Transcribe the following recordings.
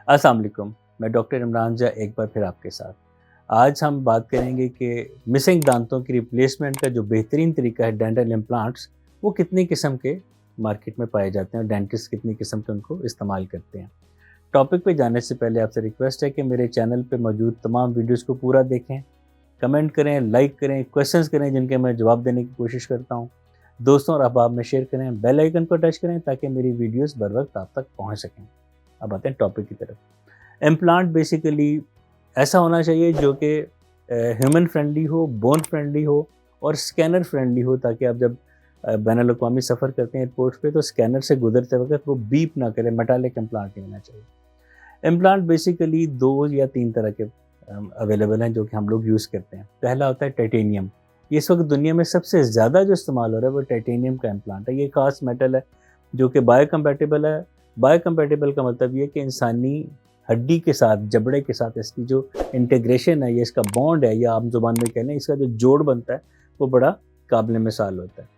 अस्सलाम वालेकुम, मैं डॉक्टर इमरान जा एक बार फिर आपके साथ। आज हम बात करेंगे कि मिसिंग दांतों की रिप्लेसमेंट का जो बेहतरीन तरीका है डेंटल इम्प्लांट्स, वो कितनी किस्म के मार्केट में पाए जाते हैं और डेंटिस्ट कितनी किस्म के उनको इस्तेमाल करते हैं। टॉपिक पे जाने से पहले आपसे रिक्वेस्ट है कि मेरे चैनल पे मौजूद तमाम वीडियोज़ को पूरा देखें, कमेंट करें, लाइक करें, क्वेश्चंस करें जिनके मैं जवाब देने की कोशिश करता हूँ। दोस्तों और अहबाब में शेयर करें, बेल आइकन को टच करें ताकि मेरी वीडियोज़ बर वक्त आप तक पहुँच सकें। अब आते हैं टॉपिक की तरफ। इम्प्लांट बेसिकली ऐसा होना चाहिए जो कि ह्यूमन फ्रेंडली हो, बोन फ्रेंडली हो और स्कैनर फ्रेंडली हो, ताकि आप जब बैनुल अक़वामी सफ़र करते हैं एयरपोर्ट पे तो स्कैनर से गुजरते वक्त वो बीप ना करे। मेटालिक इम्प्लांट नहीं होना चाहिए। इम्प्लांट बेसिकली 2 या 3 तरह के अवेलेबल हैं जो कि हम लोग यूज़ करते हैं। पहला होता है टाइटेनियम। ये इस वक्त दुनिया में सबसे ज़्यादा जो इस्तेमाल हो रहा है वो टाइटेनियम का इम्प्लांट है। ये ख़ास मेटल है जो कि बायोकम्पैटिबल है। बायोकम्पैटिबल का मतलब ये कि इंसानी हड्डी के साथ, जबड़े के साथ इसकी जो इंटीग्रेशन है या इसका बॉन्ड है, या आम ज़ुबान में कह लें इसका जो जोड़ बनता है, वो बड़ा काबिल मिसाल होता है।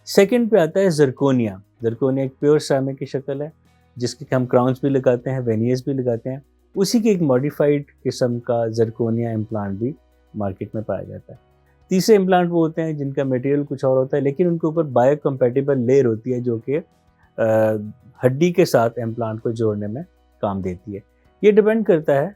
सेकंड पे आता है ज़िरकोनिया। ज़िरकोनिया एक प्योर सिरेमिक की शक्ल है जिसके हम क्राउन्स भी लगाते हैं, वेनियर्स भी लगाते हैं। उसी की एक मॉडिफाइड किस्म का ज़िरकोनिया इम्प्लांट भी मार्केट में पाया जाता है। तीसरे इम्प्लांट वो होते हैं जिनका मटेरियल कुछ और होता है लेकिन उनके ऊपर बायोकम्पैटिबल लेयर होती है जो कि हड्डी के साथ इम्प्लांट को जोड़ने में काम देती है। ये डिपेंड करता है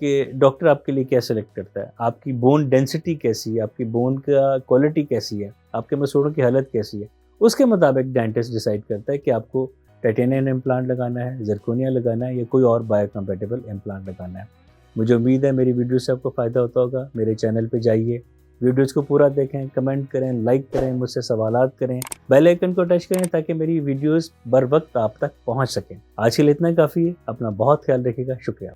कि डॉक्टर आपके लिए क्या सेलेक्ट करता है, आपकी बोन डेंसिटी कैसी है, आपकी बोन का क्वालिटी कैसी है, आपके मसूड़ों की हालत कैसी है। उसके मुताबिक डेंटिस्ट डिसाइड करता है कि आपको टाइटेनियम इम्प्लांट लगाना है, ज़िरकोनिया लगाना है या कोई और बायोकम्पैटिबल इम्प्लांट लगाना है। मुझे उम्मीद है मेरी वीडियो से आपको फ़ायदा होता होगा। मेरे चैनल पे जाइए, वीडियोज़ को पूरा देखें, कमेंट करें, लाइक करें, मुझसे सवालात करें, बेल आइकन को टच करें ताकि मेरी वीडियोज़ बर वक्त आप तक पहुँच सकें। आज के लिए इतना काफ़ी है। अपना बहुत ख्याल रखिएगा। शुक्रिया।